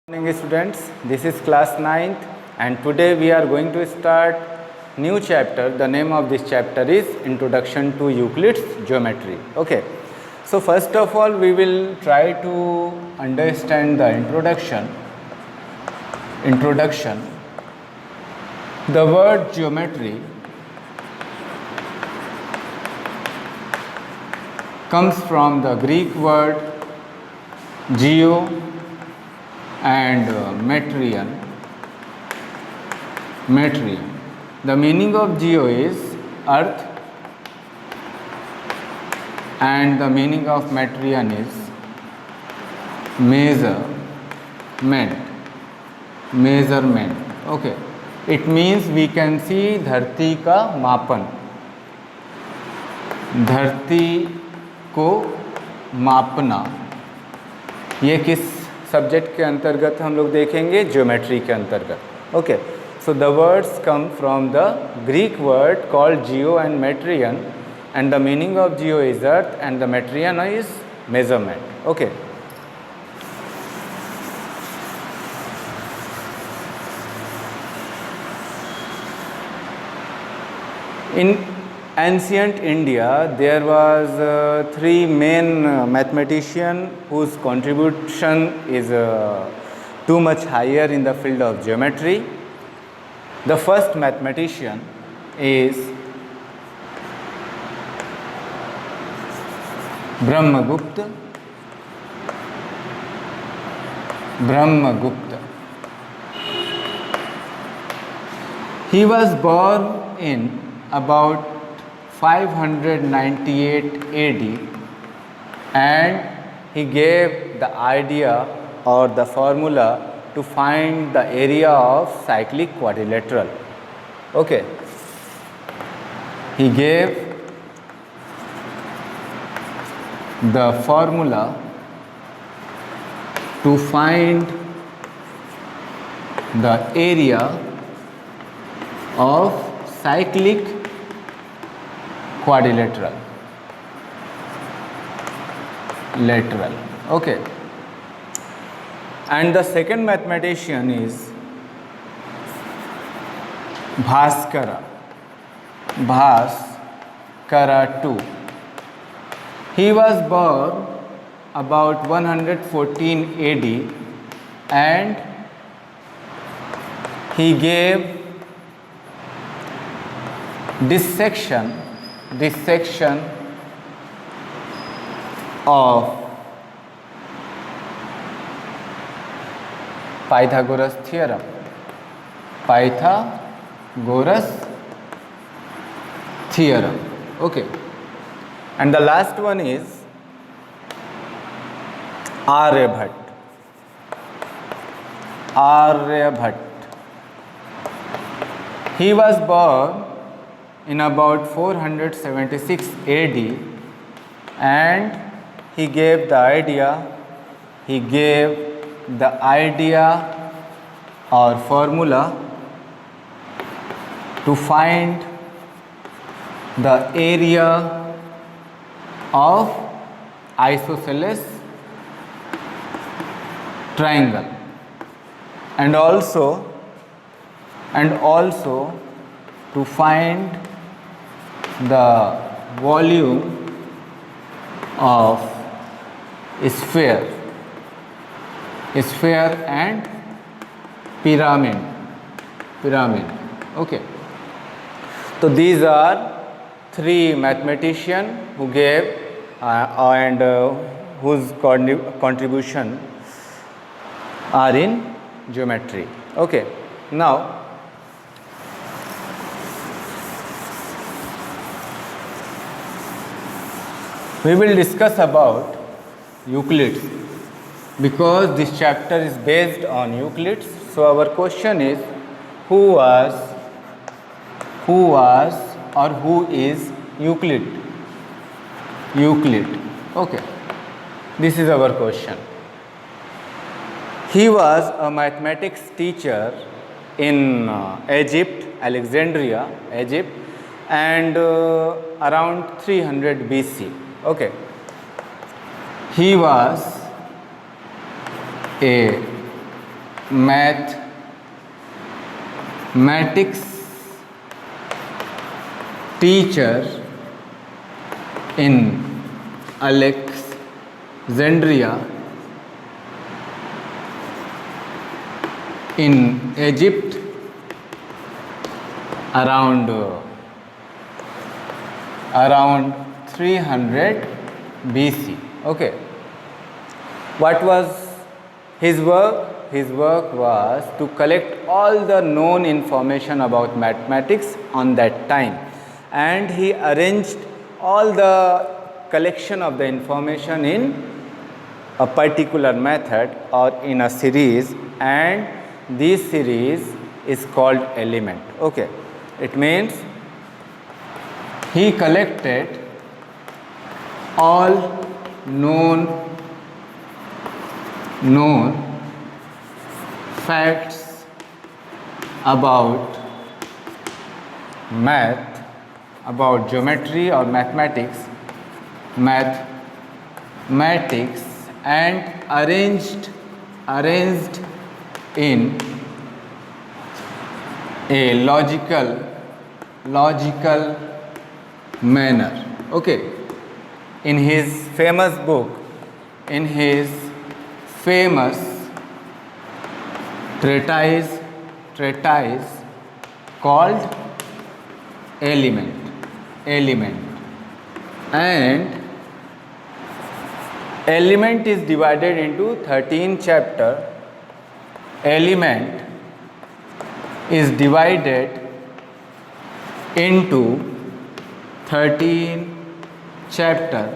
Good morning students, this is class 9th and today we are going to start new chapter. The name of this chapter is Introduction to Euclid's Geometry. Okay, so first of all we will try to understand the introduction. The word geometry comes from the Greek word geo and metrion. The meaning of geo is earth and the meaning of metrion is measurement. Okay, it means we can see धरती का मापन, धरती को मापना. ये किस subject के अंतर्गत हम लोग देखेंगे? ज्योमेट्री के अंतर्गत. Okay, so the words come from the Greek word called geo and metrein and the meaning of geo is earth and the metrein is measurement. Okay, in ancient India there was three main mathematicians whose contribution is too much higher in the field of geometry. The first mathematician is Brahmagupta. He was born in about 598 AD and he gave the idea or the formula to find the area of cyclic quadrilateral. Okay, he gave the formula to find the area of cyclic quadrilateral. Okay, and the second mathematician is Bhaskara too. He was born about 114 AD and he gave dissection of Pythagoras theorem. Okay, and the last one is Aryabhat. He was born in about 476 AD and he gave the idea or formula to find the area of isosceles triangle and also to find the volume of sphere and pyramid. Okay, so these are three mathematicians who gave and whose contribution are in geometry. Okay, now we will discuss about Euclid because this chapter is based on Euclid. So our question is who was or who is Euclid? Okay, this is our question. He was a mathematics teacher in Egypt, Alexandria, Egypt, and around 300 BC. Okay, he was a mathematics teacher in Alexandria in Egypt around 300 BC. Okay. What was his work? His work was to collect all the known information about mathematics on that time, and he arranged all the collection of the information in a particular method or in a series, and this series is called element. Okay, it means he collected all known facts about math, about geometry or mathematics, and arranged in a logical manner. Okay, in his famous book, in his famous treatise called element, and element is divided into 13 chapter. Element is divided into 13 chapters,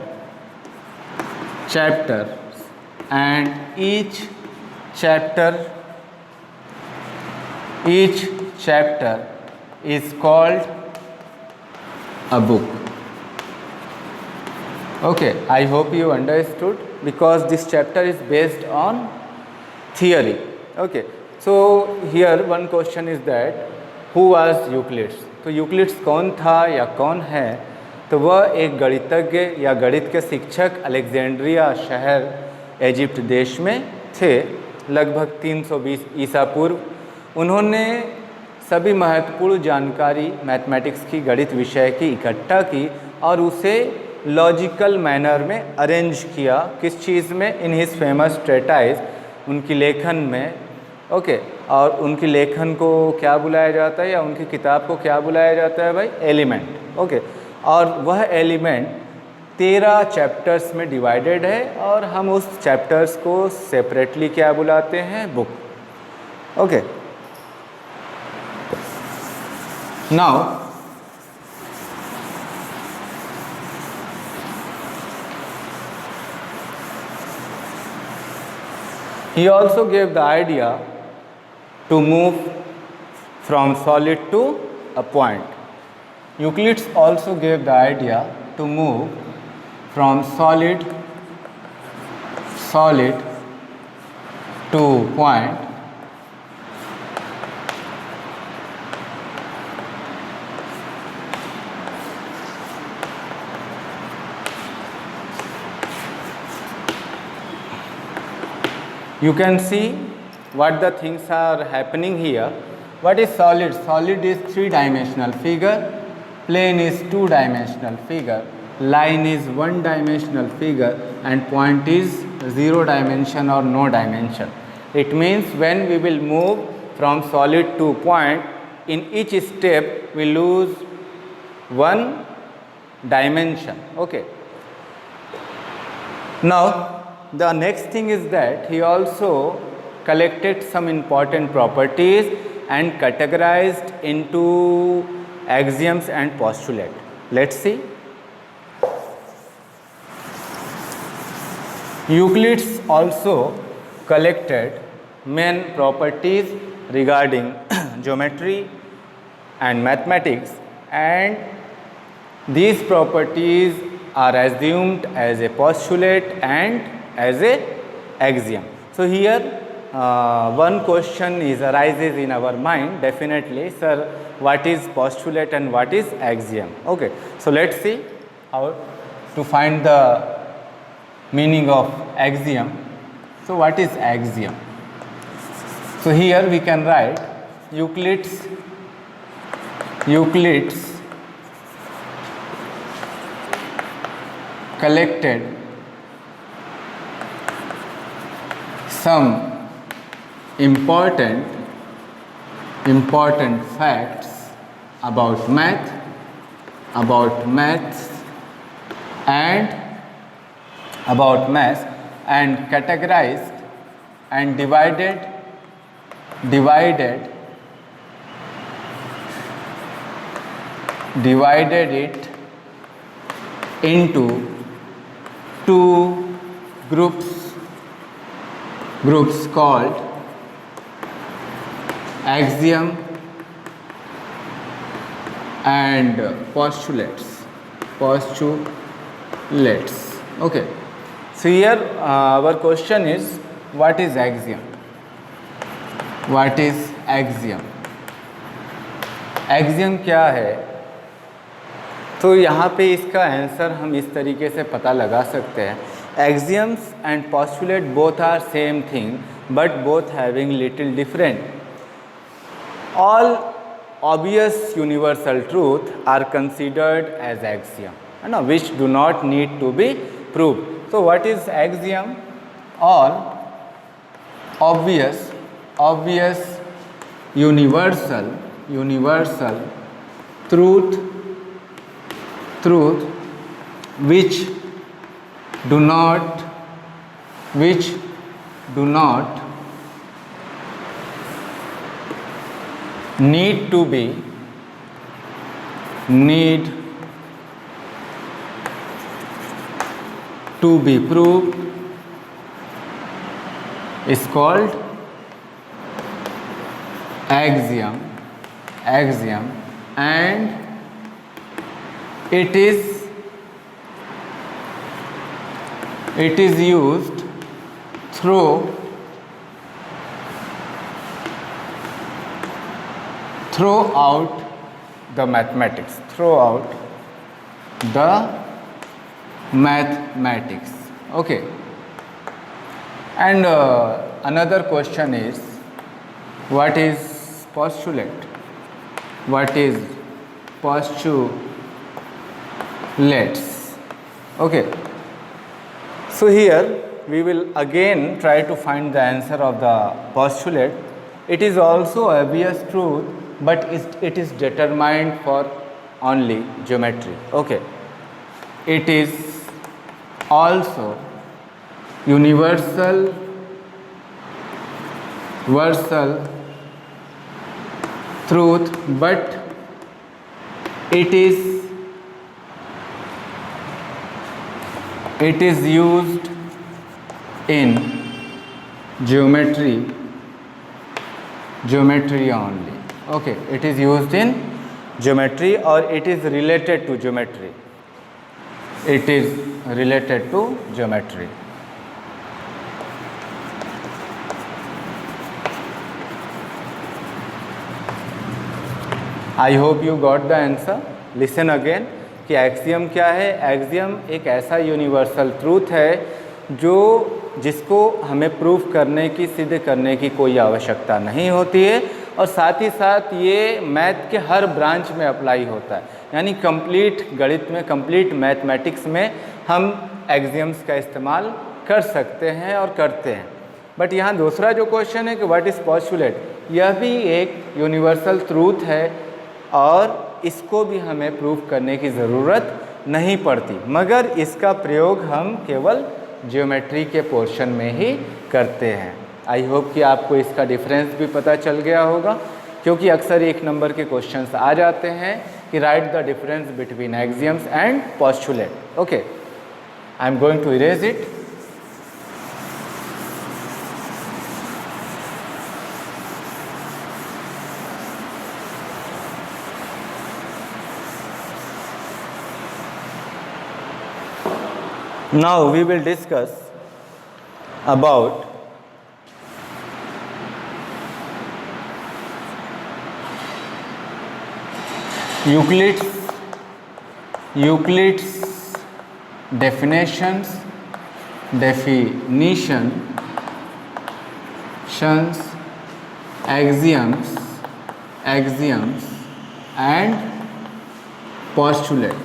and each chapter is called a book. Okay, I hope you understood, because this chapter is based on theory. Okay, so here one question is that who was Euclid? तो Euclid's कौन था या कौन है? तो वह एक गणितज्ञ या गणित के शिक्षक अलेक्जेंड्रिया शहर इजिप्ट देश में थे लगभग 320 ईसा पूर्व। उन्होंने सभी महत्वपूर्ण जानकारी मैथमेटिक्स की, गणित विषय की इकट्ठा की और उसे लॉजिकल मैनर में अरेंज किया। किस चीज़ में? इन हिज फेमस ट्रेटाइज, उनकी लेखन में। ओके, और उनकी लेखन को क्या बुलाया जाता है, या उनकी किताब को क्या बुलाया जाता है भाई? एलिमेंट। ओके, और वह एलिमेंट 13 चैप्टर्स में डिवाइडेड है, और हम उस चैप्टर्स को सेपरेटली क्या बुलाते हैं? Book. Okay, now he also gave the idea to move from solid to a point. Euclid also gave the idea to move from solid to point. You can see what the things are happening here. What is solid? Solid is 3-dimensional figure, plane is 2-dimensional figure, line is 1-dimensional figure, and point is 0 dimension or no dimension. It means when we will move from solid to point, in each step we lose 1 dimension. Okay. Now the next thing is that he also collected some important properties and categorized into axioms and postulate. Let's see. Euclid also collected main properties regarding geometry and mathematics, and these properties are assumed as a postulate and as a axiom. So here one question arises in our mind, definitely, sir, what is postulate and what is axiom? Okay, so let's see how to find the meaning of axiom. So what is axiom? So So here we can write Euclid's collected some important facts about maths and categorized and divided it into two groups called axiom and postulates. Okay, so here our question is, what is axiom? Axiom क्या है? तो यहाँ पे इसका answer हम इस तरीके से पता लगा सकते हैं. Axioms and postulate both are same thing, but both having little different. All obvious universal truth are considered as axiom, which do not need to be proved. So what is axiom? All obvious universal truth which do not need to be proved is called axiom, and it is used throughout the mathematics. Okay, and another question is, what is postulate? Okay, so here we will again try to find the answer of the postulate. It is also obvious truth, but it is determined for only geometry. Okay, it is also universal truth, but it is used in geometry only. Okay, it is used in geometry, or it is related to geometry. I hope you got the answer. Listen again कि axiom क्या है. Axiom एक ऐसा universal truth है जिसको हमें proof करने की, सिद्ध करने की कोई आवश्यकता नहीं होती है, और साथ ही साथ ये मैथ के हर ब्रांच में अप्लाई होता है. यानी कंप्लीट गणित में, कंप्लीट मैथमेटिक्स में हम एक्सियम्स का इस्तेमाल कर सकते हैं और करते हैं. बट यहाँ दूसरा जो क्वेश्चन है कि व्हाट इज़ पोस्टुलेट, यह भी एक यूनिवर्सल ट्रूथ है और इसको भी हमें प्रूफ करने की ज़रूरत नहीं पड़ती, मगर इसका प्रयोग हम केवल ज्योमेट्री के पोर्शन में ही करते हैं. आई होप कि आपको इसका डिफरेंस भी पता चल गया होगा, क्योंकि अक्सर 1 नंबर के क्वेश्चंस आ जाते हैं कि right the difference between axioms and postulate. Okay, I am going to erase it. Now we will discuss about Euclid's definitions axioms and postulates.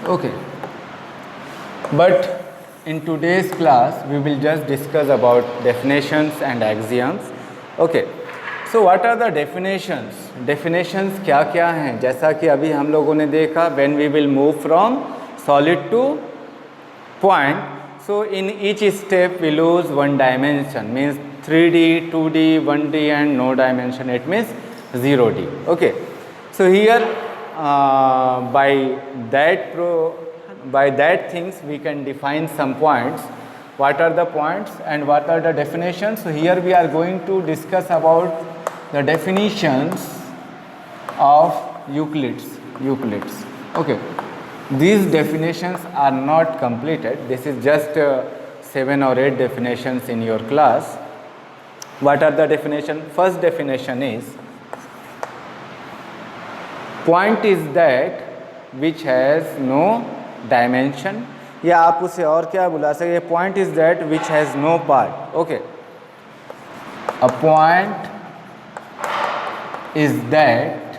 Okay, but in today's class we will just discuss about definitions and axioms. Okay, so what are the definitions क्या क्या हैं? जैसा कि अभी हम लोगों ने देखा, when we will move from solid to point, so in each step we lose one dimension, means 3D, 2D, 1D and no dimension, it means 0D. Okay, so here by that things we can define some points. What are the points and what are the definitions? So here we are going to discuss about the definitions of Euclid's. Okay, these definitions are not completed. This is just 7 or 8 definitions in your class. What are the definition? First definition is, point is that which has no dimension, या आप उसे और क्या बुला सकते? Point is that which has no part. Okay, a point is that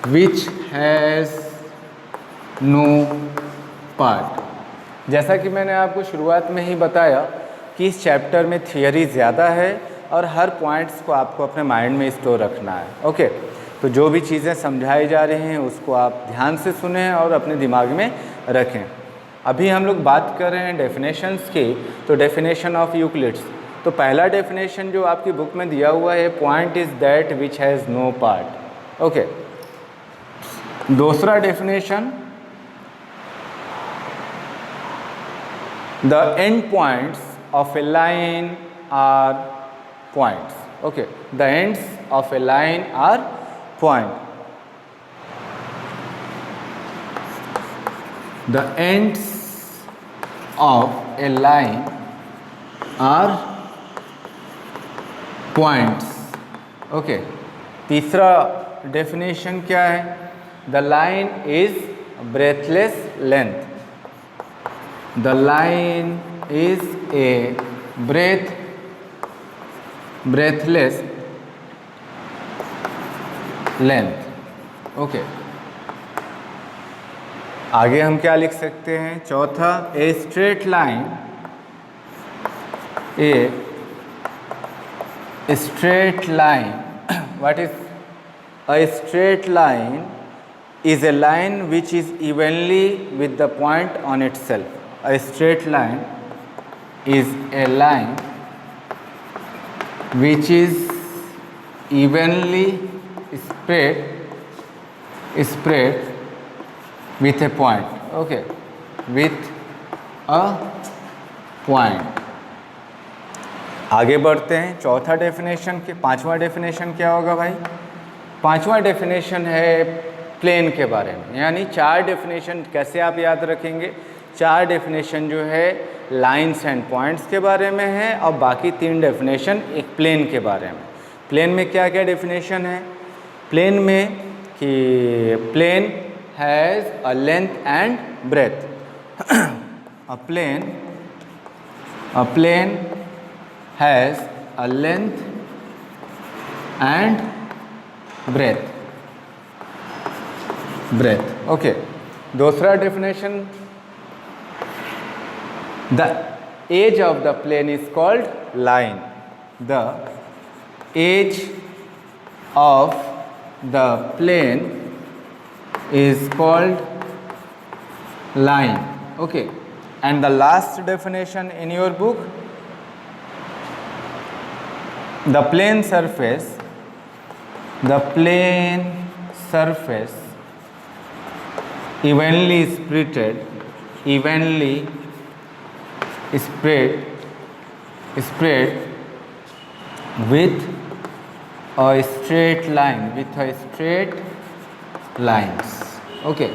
which has no part. जैसा कि मैंने आपको शुरुआत में ही बताया कि इस चैप्टर में थियरी ज़्यादा है और हर पॉइंट्स को आपको अपने माइंड में स्टोर रखना है. ओके, तो जो भी चीज़ें समझाई जा रही हैं उसको आप ध्यान से सुनें और अपने दिमाग में रखें. अभी हम लोग बात कर रहे हैं डेफिनेशंस की. तो डेफिनेशन ऑफ यूक्लिड्स, तो पहला डेफिनेशन जो आपकी बुक में दिया हुआ है, point is that which has no part. Okay, दूसरा definition, the end points of a line are points. Okay, the ends of a line are point. The ends of a line are points. Okay, तीसरा definition क्या है? The line is breathless length. The line is a breathless length. Okay, आगे हम क्या लिख सकते हैं? चौथा, a straight line, what is a straight line? Is a line which is evenly with the point on itself. A straight line is a line which is evenly spread with a point. Okay, with a point. आगे बढ़ते हैं. चौथा definition के पांचवा definition क्या होगा भाई? पांचवा डेफिनेशन है प्लेन के बारे में. यानी 4 डेफिनेशन कैसे आप याद रखेंगे? 4 डेफिनेशन जो है लाइंस एंड पॉइंट्स के बारे में है और बाकी 3 डेफिनेशन एक प्लेन के बारे में. प्लेन में क्या क्या डेफिनेशन है? प्लेन में कि plane has a length and breadth. A plane has a length and breadth. Okay, दूसरा definition, the edge of the plane is called line. The edge of the plane is called line. Okay, and the last definition in your book, the plane surface evenly spread with a straight lines. Okay,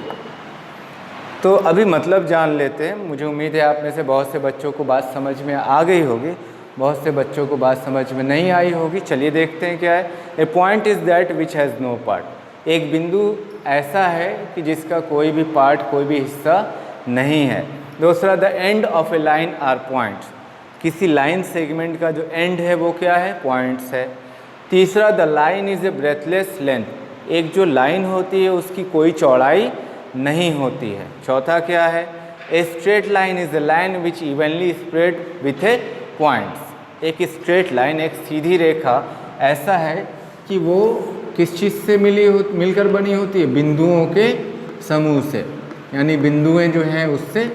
तो अभी मतलब जान लेते हैं. मुझे उम्मीद है आप में से बहुत से बच्चों को बात समझ में आ गई होगी, बहुत से बच्चों को बात समझ में नहीं आई होगी. चलिए देखते हैं क्या है. A point is that which has no part. एक बिंदु ऐसा है कि जिसका कोई भी पार्ट, कोई भी हिस्सा नहीं है. दूसरा, the end of a line are points. किसी लाइन सेगमेंट का जो एंड है वो क्या है, पॉइंट्स है। तीसरा, the line is a breathless length, एक जो लाइन होती है उसकी कोई चौड़ाई नहीं होती है। चौथा क्या है, a straight line is a line which evenly spread with A points, एक स्ट्रेट लाइन, एक सीधी रेखा ऐसा है कि वो किस चीज़ से मिलकर बनी होती है, बिंदुओं के समूह से, यानी बिंदुएं जो हैं उससे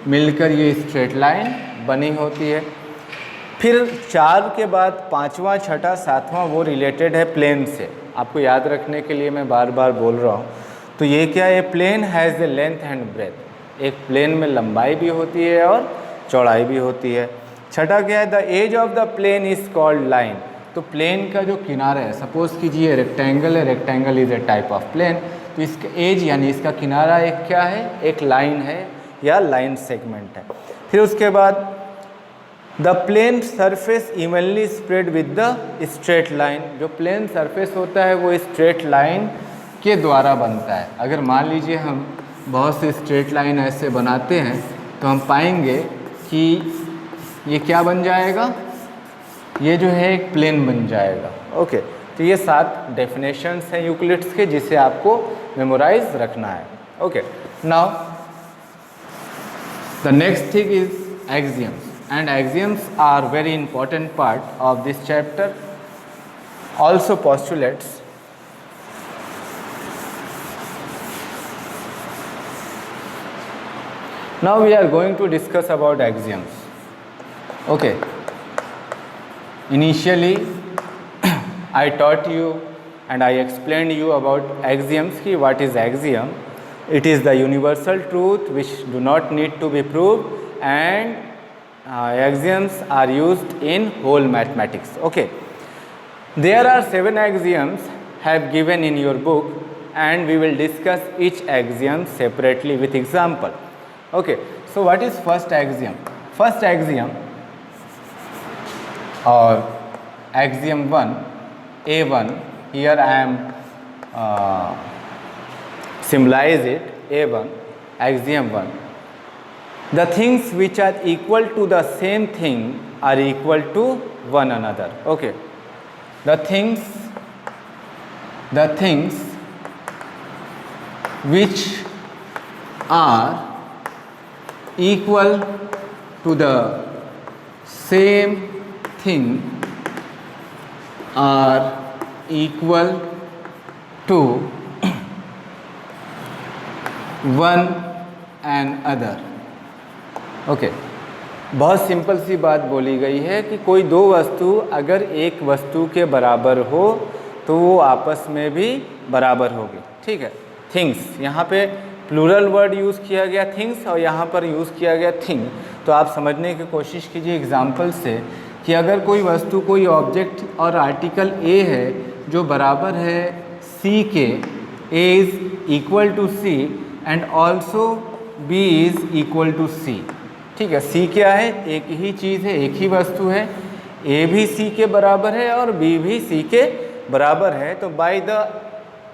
मिलकर ये स्ट्रेट लाइन बनी होती है। फिर 4 के बाद 5वां, 6ठा, 7वां वो रिलेटेड है प्लेन से, आपको याद रखने के लिए मैं बार बार बोल रहा हूँ। तो ये क्या है, plane has a length and breadth, एक प्लेन में लंबाई भी होती है और चौड़ाई भी होती है। छठा क्या है, the edge of the plane is called line, तो प्लेन का जो किनारा है, सपोज कीजिए रेक्टेंगल है, rectangle is a type of plane, तो इसका एज यानी इसका किनारा एक क्या है, एक लाइन है या लाइन सेगमेंट है। फिर उसके बाद the plane surface evenly spread with the straight line, जो प्लेन सरफेस होता है वो स्ट्रेट लाइन के द्वारा बनता है। अगर मान लीजिए हम बहुत से स्ट्रेट लाइन ऐसे बनाते हैं तो हम पाएंगे कि ये क्या बन जाएगा, ये जो है एक प्लेन बन जाएगा। ओके, तो ये 7 डेफिनेशंस हैं यूक्लिड्स के जिसे आपको मेमोराइज रखना है। Okay, now the next thing is axioms, and axioms are very important part of this chapter, also postulates. Now we are going to discuss about axioms. Okay, initially I taught you and I explained you about axioms ki what is axiom. It is the universal truth which do not need to be proved, and axioms are used in whole mathematics. Okay, there are 7 axioms have given in your book, and we will discuss each axiom separately with example. Okay, so what is first axiom? First axiom or axiom 1, A1, here I am symbolize it, A1, axiom 1. The things which are equal to the same thing are equal to one another. Okay, the things which are equal to the same thing are equal to one another. Okay, बहुत simple सी बात बोली गई है कि कोई दो वस्तु अगर एक वस्तु के बराबर हो तो वो आपस में भी बराबर होगी। ठीक है, थिंग्स, यहाँ पे प्लूरल वर्ड यूज़ किया गया थिंग्स और यहाँ पर यूज़ किया गया थिंग, तो आप समझने की कोशिश कीजिए एग्जाम्पल से कि अगर कोई वस्तु, कोई ऑब्जेक्ट और आर्टिकल ए है जो बराबर है सी के, A is equal to C and also B is equal to C. ठीक है, सी क्या है, एक ही चीज़ है, एक ही वस्तु है, ए भी सी के बराबर है और बी भी सी के बराबर है। तो by the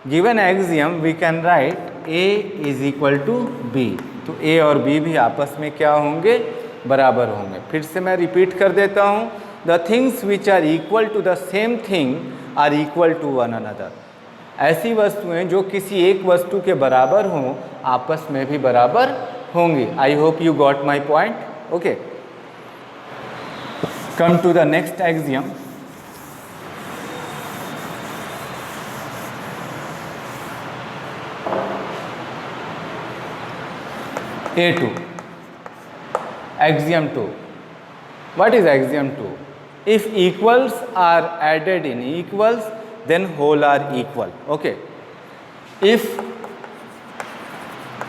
given axiom we can write A is equal to B, तो ए और बी भी आपस में क्या होंगे, बराबर होंगे। फिर से मैं रिपीट कर देता हूँ, the things which are equal to the same thing are equal to one another, ऐसी वस्तुएं जो किसी एक वस्तु के बराबर हों आपस में भी बराबर होंगी। I hope you got my point. Okay, come to the next axiom. A2, axiom 2. What is axiom 2? If equals are added in equals, then whole are equal. Okay, if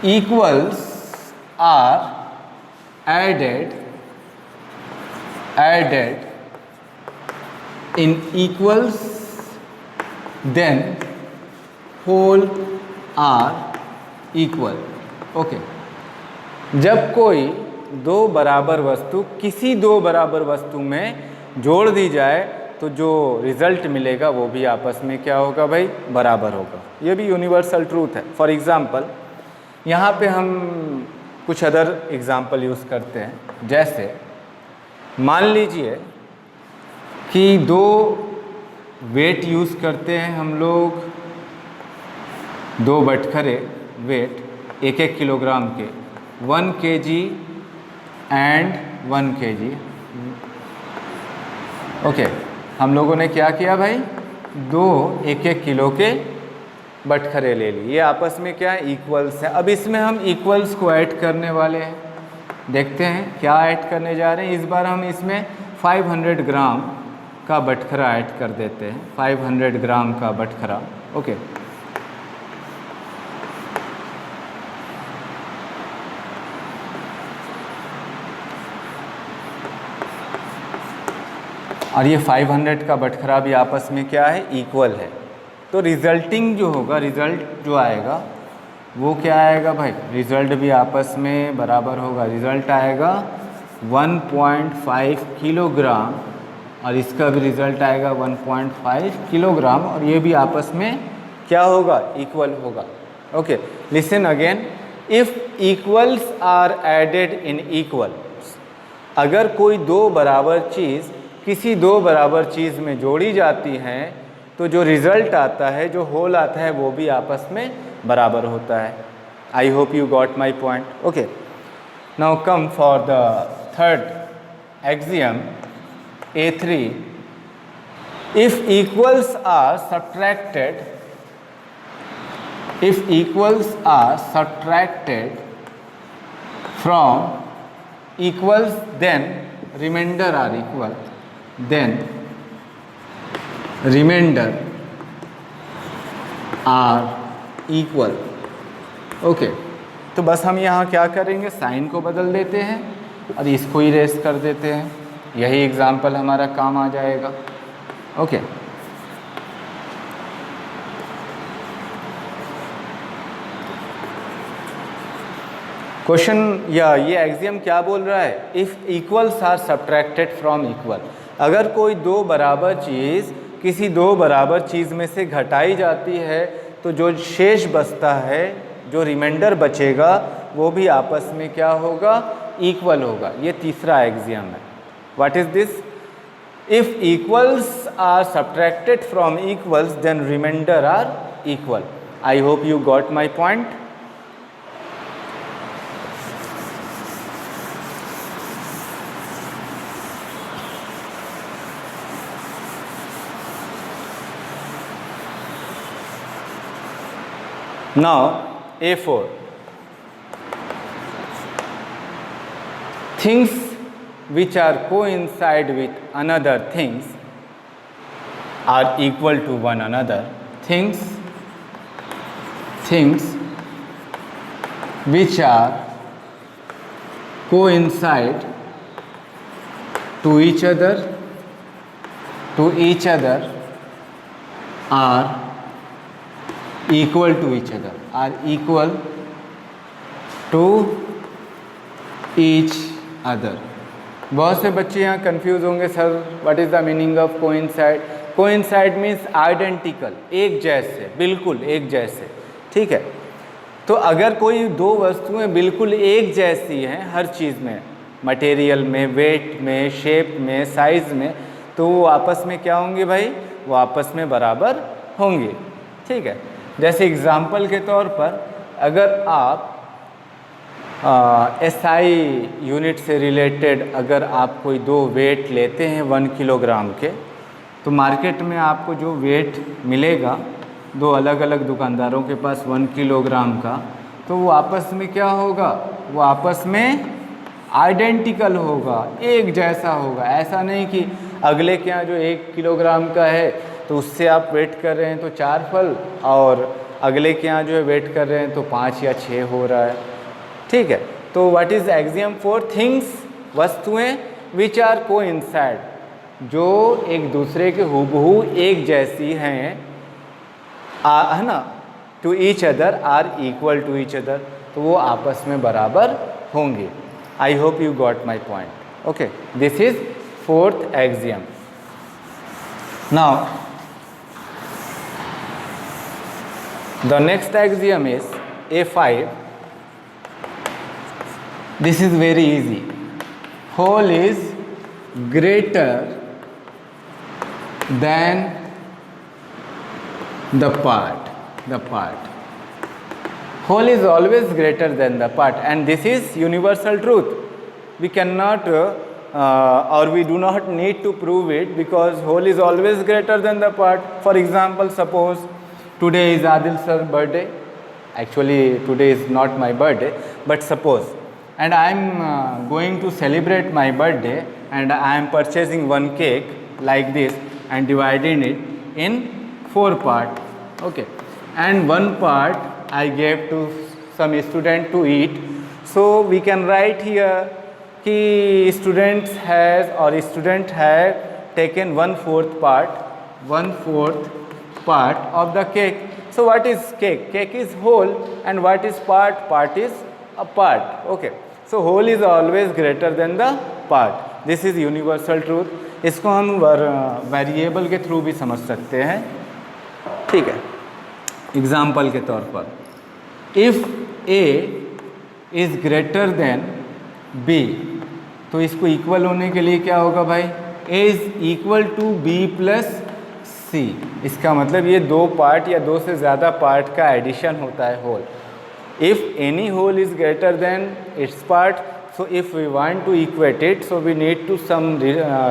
equals are added in equals, then whole are equal. Okay, जब कोई दो बराबर वस्तु किसी दो बराबर वस्तु में जोड़ दी जाए तो जो रिज़ल्ट मिलेगा वो भी आपस में क्या होगा भाई, बराबर होगा। ये भी यूनिवर्सल ट्रूथ है। फॉर एग्ज़ाम्पल यहाँ पे हम कुछ अदर एग्ज़ाम्पल यूज़ करते हैं, जैसे मान लीजिए कि दो वेट यूज़ करते हैं हम लोग, दो बटखरे वेट 1-1 किलोग्राम के, 1 kg एंड 1 kg। ओके, हम लोगों ने क्या किया भाई, दो 1-1 किलो के बटखरे ले लिए, ये आपस में क्या है, इक्वल्स है। अब इसमें हम इक्वल्स को ऐड करने वाले हैं, देखते हैं क्या ऐड करने जा रहे हैं। इस बार हम इसमें 500 ग्राम का बटखरा ऐड कर देते हैं, 500 ग्राम का बटखरा। ओके, और ये 500 का बटखरा भी आपस में क्या है, इक्वल है। तो रिजल्टिंग जो होगा, रिज़ल्ट जो आएगा वो क्या आएगा भाई, रिज़ल्ट भी आपस में बराबर होगा। रिज़ल्ट आएगा 1.5 किलोग्राम और इसका भी रिज़ल्ट आएगा 1.5 किलोग्राम, और ये भी आपस में क्या होगा, इक्वल होगा। Okay, listen again, if equals are added in equals, अगर कोई दो बराबर चीज़ किसी दो बराबर चीज़ में जोड़ी जाती हैं तो जो रिज़ल्ट आता है, जो होल आता है, वो भी आपस में बराबर होता है। I hope you got my point. Okay, now come for the third axiom A3, if equals are subtracted, if equals are subtracted from equals, then remainder are equal, then remainder are equal। Okay, तो बस हम यहाँ क्या करेंगे, sign को बदल देते हैं और इसको इरेज कर देते हैं, यही एग्जाम्पल हमारा काम आ जाएगा। ओके, क्वेश्चन या ये एक्सियम क्या बोल रहा है, if equals are subtracted from equal, अगर कोई दो बराबर चीज़ किसी दो बराबर चीज़ में से घटाई जाती है तो जो शेष बचता है, जो रिमाइंडर बचेगा, वो भी आपस में क्या होगा, इक्वल होगा। ये तीसरा एक्सियम है। What is this, if equals are subtracted from equals then remainder are equal. I hope you got my point. Now A4, things which are coincide with another things are equal to one another. Things which are coincide to each other are equal to each other, are equal to each other। बहुत से बच्चे यहाँ confuse होंगे, sir what is the meaning of coincide. Coincide means identical, एक जैसे, बिल्कुल एक जैसे, ठीक है। तो अगर कोई दो वस्तुएं बिल्कुल एक जैसी हैं हर चीज़ में, मटेरियल में, वेट में, शेप में, साइज़ में, तो वो आपस में क्या होंगे भाई, वो आपस में बराबर होंगे, ठीक है। जैसे एग्ज़ाम्पल के तौर पर अगर आप SI यूनिट से रिलेटेड अगर आप कोई दो वेट लेते हैं 1 किलोग्राम के, तो मार्केट में आपको जो वेट मिलेगा दो अलग अलग दुकानदारों के पास 1 किलोग्राम का, तो वो आपस में क्या होगा, वो आपस में आइडेंटिकल होगा, एक जैसा होगा। ऐसा नहीं कि अगले के यहाँ जो 1 किलोग्राम का है तो उससे आप वेट कर रहे हैं तो 4 फल, और अगले के यहाँ जो है वेट कर रहे हैं तो 5 या 6 हो रहा है, ठीक है। तो व्हाट इज़ एक्सियम 4, थिंग्स, वस्तुएं, विच आर कोइंसाइड, जो एक दूसरे के हूबहू एक जैसी हैं, है ना, to each other, are equal to each other, तो वो आपस में बराबर होंगे। I hope you got my point. Okay, this is 4th axiom. Now the next axiom is A5. This is very easy. Whole is greater than the part. Whole is always greater than the part, and this is universal truth. We cannot or we do not need to prove it, because whole is always greater than the part. For example, suppose today is Adil sir's birthday. Actually today is not my birthday, but suppose, and I am going to celebrate my birthday, and I am purchasing one cake like this and dividing it in 4 parts. Okay, and one part I gave to some student to eat. So we can write here कि student has taken 1/4 part of the cake. So what is cake? Cake is whole, and what is part? Part is a part. Okay, so whole is always greater than the part. This is universal truth. इसको हम variable के through भी समझ सकते हैं, ठीक है। Example के तौर पर, if A is greater then B, तो इसको इक्वल होने के लिए क्या होगा भाई? A is equal to B plus C। इसका मतलब ये 2 पार्ट या 2 से ज़्यादा पार्ट का एडिशन होता है whole. If any whole is greater than its part, so if we want to equate it, so we need to some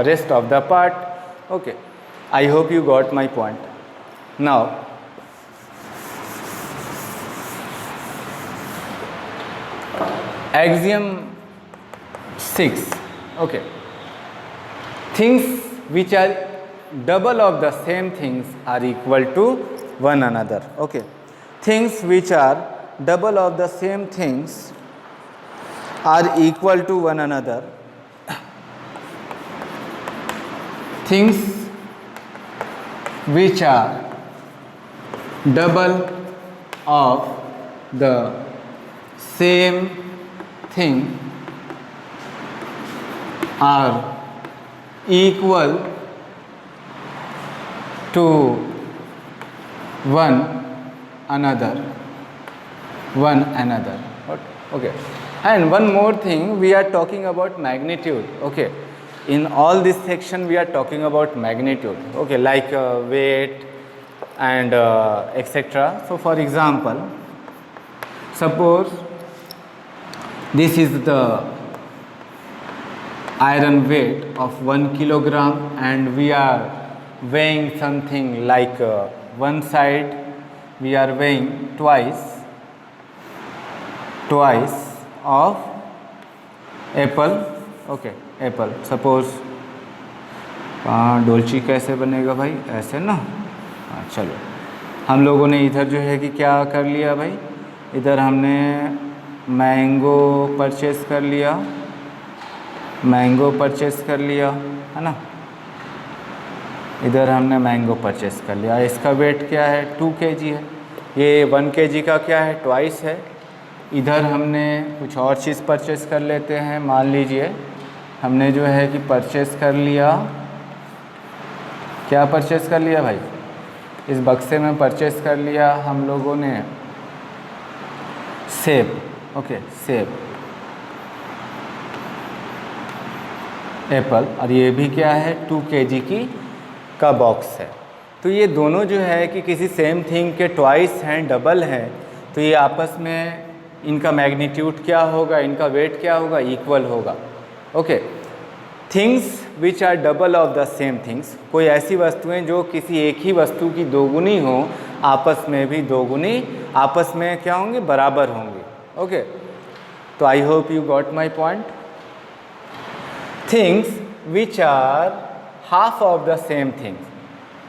rest of the part. Okay, I hope you got my point. Now axiom 6. Okay, things which are double of the same things are equal to one another. Okay, things which are double of the same things are equal to one another. Things which are double of the same thing are equal to one another. Okay, and one more thing, we are talking about magnitude. Okay, in all this section we are talking about magnitude. Okay, like weight and etc. So for example, suppose this is the iron weight of 1 kilogram, and we are weighing something like one side we are weighing twice of Apple. Okay, Apple suppose डोलची कैसे बनेगा भाई? ऐसे ना. चलो, हम लोगों ने इधर जो है कि क्या कर लिया भाई, इधर हमने मैंगो परचेस कर लिया, है ना. इधर हमने मैंगो परचेस कर लिया. इसका वेट क्या है? 2 kg है. ये 1 kg का क्या है? ट्वाइस है. इधर हमने कुछ और चीज़ परचेस कर लेते हैं. मान लीजिए हमने जो है कि परचेस कर लिया, क्या परचेस कर लिया भाई? इस बक्से में परचेस कर लिया हम लोगों ने सेब. ओके, सेब, एप्पल, और ये भी क्या है? 2 kg का बॉक्स है. तो ये दोनों जो है कि किसी सेम थिंग के ट्वाइस हैं, डबल हैं, तो ये आपस में इनका मैग्नीट्यूड क्या होगा, इनका वेट क्या होगा? इक्वल होगा. Okay, things which are double of the same things, कोई ऐसी वस्तुएं जो किसी एक ही वस्तु की दोगुनी हो, आपस में भी दोगुनी, आपस में क्या होंगे? बराबर होंगे. ओके, तो I hope you got my point. Things which are half of the same things.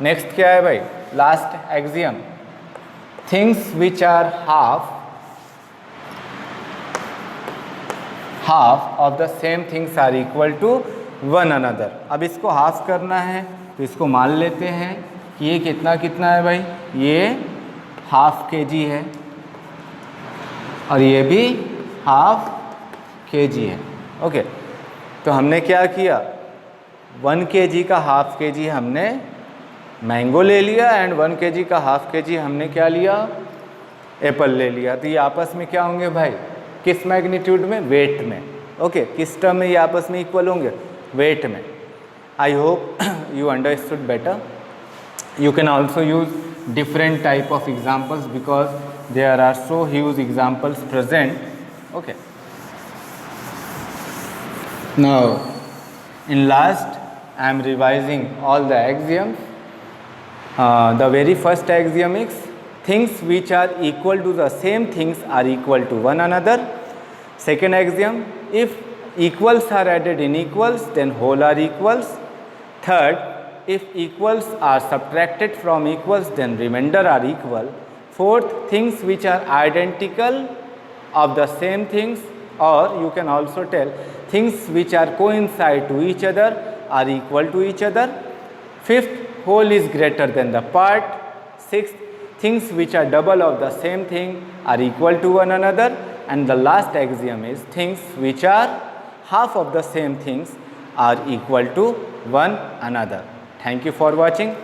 Next क्या है भाई? Last axiom, things which are half of the same things are equal to one another. अब इसको half करना है तो इसको मान लेते हैं कि ये कितना है भाई? ये ½ kg है और ये भी ½ kg है. ओके, तो हमने क्या किया? 1 kg का ½ kg हमने मैंगो ले लिया, एंड 1 kg का ½ kg हमने क्या लिया? एप्पल ले लिया. तो ये आपस में क्या होंगे भाई? किस मैग्नीट्यूड में? वेट में. ओके, किस टर्म में ये आपस में इक्वल होंगे? वेट में. I hope you understood better. You can also use different type of examples because there are so huge examples present. Okay. Now in last I am revising all the axioms. The very first axiom is things which are equal to the same things are equal to one another. Second axiom, if equals are added in equals, then whole are equals. Third, if equals are subtracted from equals, then remainder are equal. Fourth, things which are identical of the same things, or you can also tell things which are coincide to each other are equal to each other. Fifth, whole is greater than the part. Sixth, things which are double of the same thing are equal to one another. And the last axiom is things which are half of the same things are equal to one another. Thank you for watching.